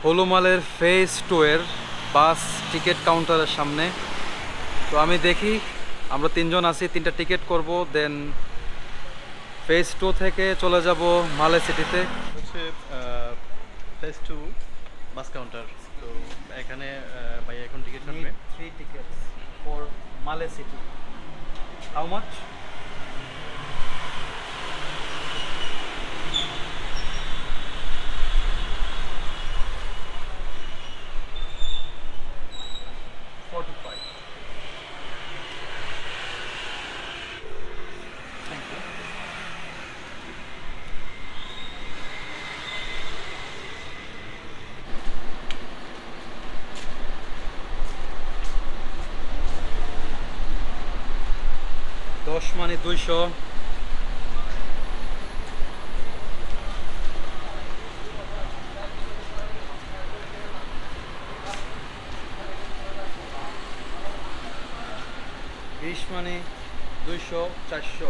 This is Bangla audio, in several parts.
হলুমালের ফেজ 2 এর বাস টিকিট কাউন্টারের সামনে। তো আমি দেখি, আমরা তিনজন আছি, 3টা টিকিট করব, দেন ফেজ 2 থেকে চলে যাব মালে সিটিতে। হচ্ছে ফেজ 2 বাস কাউন্টার। তো এখানে ভাই এখন টিকিট কাটবে। 3 টিকেটস ফর মালে সিটি। How much? মানে 200। মানে 200, 400।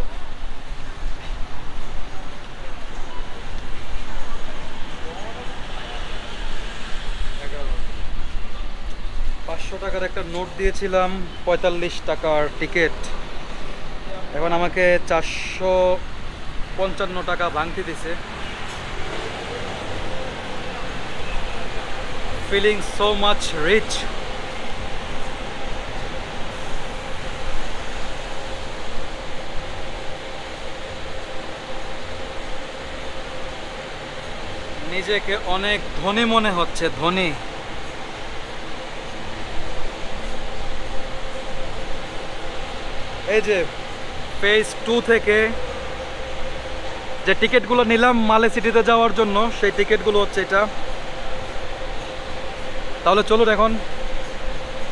500 টাকার একটা নোট দিয়েছিলাম, 45 টাকার টিকিট। এখন আমাকে 455 টাকা ভাঙতি দিছে। Feeling so much rich. নিজেকে অনেক ধনী মনে হচ্ছে, ধনী। এই যে ফেজ 2 থেকে যে টিকিটগুলো নিলাম মালে সিটিতে যাওয়ার জন্য, সেই টিকিটগুলো হচ্ছে এটা। তাহলে চলুন এখন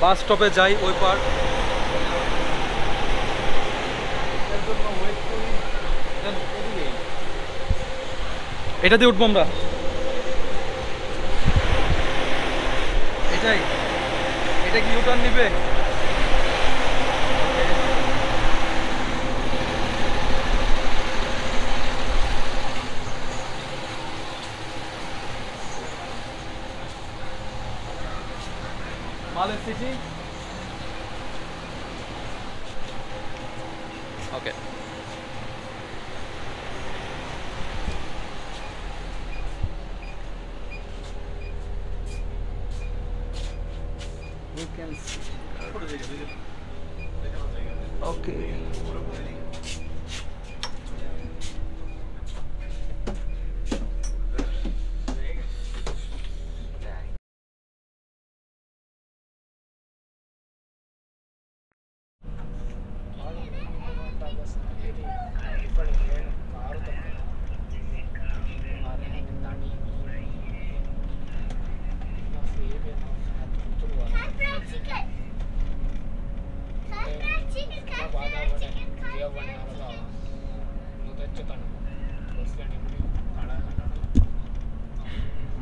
বাস স্টপে যাই, ওই পার। এটা দিয়ে উঠবো আমরা, এটাই। এটা কি ইউটার্ন নিবে? Male City. Okay. You can see. Okay.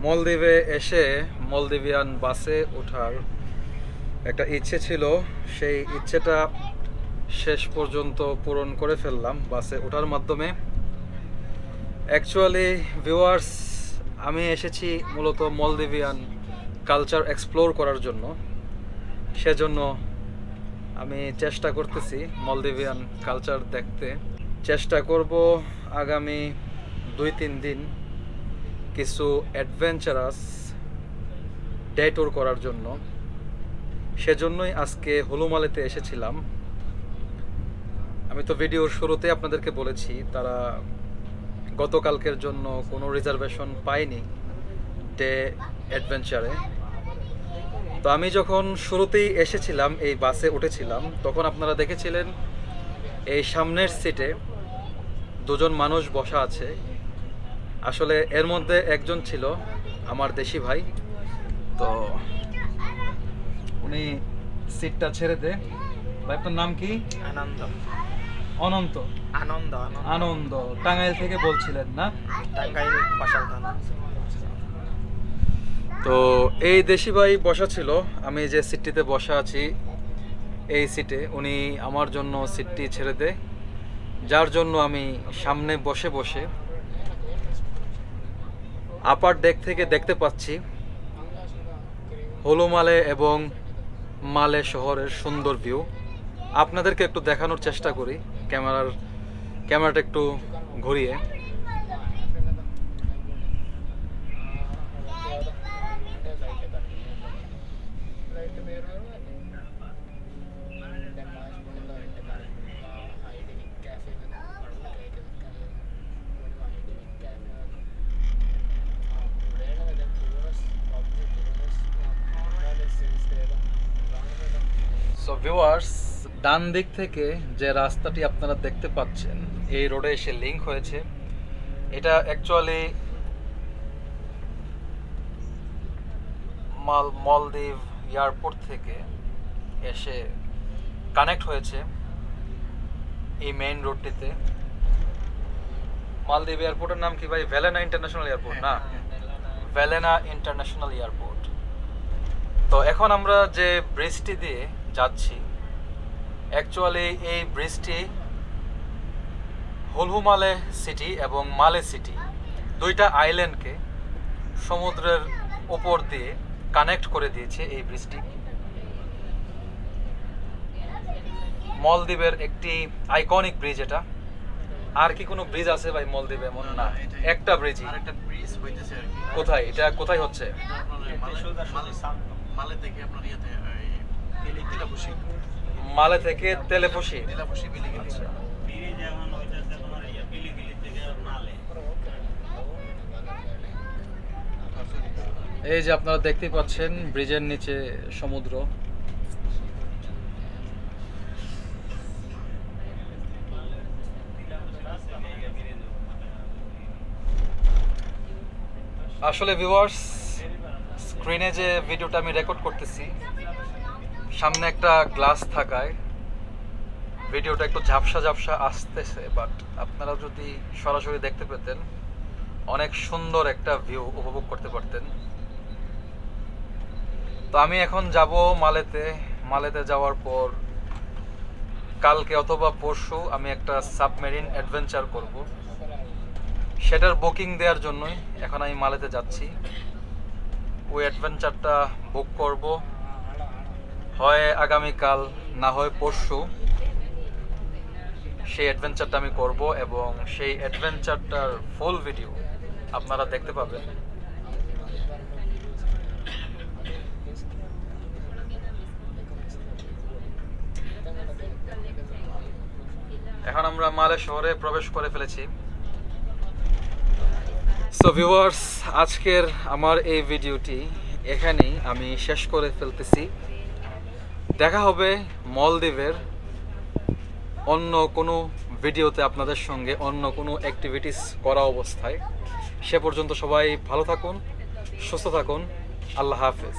মলদ্বীপে এসে মলদ্বীপিয়ান বাসে ওঠার একটা ইচ্ছে ছিল, সেই ইচ্ছেটা শেষ পর্যন্ত পূরণ করে ফেললাম বাসে ওঠার মাধ্যমে। অ্যাকচুয়ালি ভিউয়ার্স, আমি এসেছি মূলত মলদ্বীপিয়ান কালচার এক্সপ্লোর করার জন্য। সেজন্য আমি চেষ্টা করতেছি মলদ্বীপিয়ান কালচার দেখতে। চেষ্টা করব আগামী 2-3 দিন কিছু অ্যাডভেঞ্চারাস ডে ট্যুর করার জন্য। সেজন্যই আজকে হলুমালেতে এসেছিলাম। আমি তো ভিডিওর শুরুতে আপনাদেরকে বলেছি, তারা গতকালকের জন্য কোনো রিজার্ভেশন পায়নি ডে অ্যাডভেঞ্চারে। তো আমি যখন শুরুতেই এসেছিলাম, এই বাসে উঠেছিলাম, তখন আপনারা দেখেছিলেন এই সামনের সিটে 2জন মানুষ বসা আছে। আসলে এর মধ্যে একজন ছিল আমার দেশি ভাই। তো উনি সিটটা ছেড়ে দে। ভাই, আপনার নাম কি? আনন্দ। অনন্ত? আনন্দ। আনন্দ। টাঙ্গাইল থেকে বলছিলেন না? টাঙ্গাইল পাশাল থানা। তো এই দেশি ভাই বসা ছিল, আমি যে সিটটিতে বসা আছি এই সিটে। উনি আমার জন্য সিটটি ছেড়ে দেয়, যার জন্য আমি সামনে বসে বসে আপার ডেক থেকে দেখতে পাচ্ছি হলুমালে এবং মালে শহরের সুন্দর ভিউ আপনাদেরকে একটু দেখানোর চেষ্টা করি ক্যামেরাটা একটু ঘুরিয়ে। সো ভিউয়ার্স, ডান দিক থেকে যে রাস্তাটি আপনারা দেখতে পাচ্ছেন এই রোডে এসে লিংক হয়েছে। এটা অ্যাকচুয়ালি মালদ্বীপ এয়ারপোর্ট থেকে এসে কানেক্ট হয়েছে এই মেইন রোডটিতে। মালদ্বীপ এয়ারপোর্টের নাম কি ভাই? ভেলেনা ইন্টারন্যাশনাল এয়ারপোর্ট না? ভেলেনা ইন্টারন্যাশনাল এয়ারপোর্ট। তো এখন আমরা যে ব্রিজটি দিয়ে যাচ্ছি, অ্যাকচুয়ালি এই ব্রিজটি হলহুমালে সিটি এবং মালে সিটি দুইটা আইল্যান্ডকে সমুদ্রের উপর দিয়ে কানেক্ট করে দিয়েছে এই ব্রিজটি। মালদ্বীপের একটি আইকনিক ব্রিজ এটা। আর কি কোনো ব্রিজ আছে ভাই মালদ্বীপে? এমন না, একটা ব্রিজই। আরেকটা ব্রিজ হইতেছে আর কি। কোথায় এটা? কোথায় হচ্ছে? মালে থেকে আপনার ইয়েতে তেলাপুশি। মালে থেকে তেলেপুশি। তেলাপুশি বিলিগিলি। আচ্ছা। এই যে আপনারা দেখতেই পাচ্ছেন ব্রিজের নিচে সমুদ্র। আসলে ভিউয়ার্স, স্ক্রিনে যে ভিডিওটা আমি রেকর্ড করতেছি সামনে একটা গ্লাস থাকায় ভিডিওটা একটু ঝাপসা ঝাপসা আসতেছে, বাট আপনারা যদি সরাসরি দেখতে পেতেন অনেক সুন্দর একটা ভিউ উপভোগ করতে পারতেন। তো আমি এখন যাব মালেতে যাওয়ার পর কালকে অথবা পরশু আমি একটা সাবমেরিন অ্যাডভেঞ্চার করব। সেটার বুকিং দেওয়ার জন্যই এখন আমি মালেতে যাচ্ছি। ওই অ্যাডভেঞ্চারটা বুক করব হয় আগামীকাল না হয় পরশু। সেই অ্যাডভেঞ্চারটা আমি করব এবং সেই অ্যাডভেঞ্চারটার ফুল ভিডিও আপনারা দেখতে পাবেন। এখন আমরা মালে শহরে প্রবেশ করে ফেলেছি। সো ভিউয়ার্স, আজকের আমার এই ভিডিওটি এখানেই আমি শেষ করে ফেলতেছি। দেখা হবে মালদ্বীপের অন্য কোনো ভিডিওতে আপনাদের সঙ্গে, অন্য কোনো অ্যাক্টিভিটিস করা অবস্থায়। সে পর্যন্ত সবাই ভালো থাকুন, সুস্থ থাকুন। আল্লাহ হাফেজ।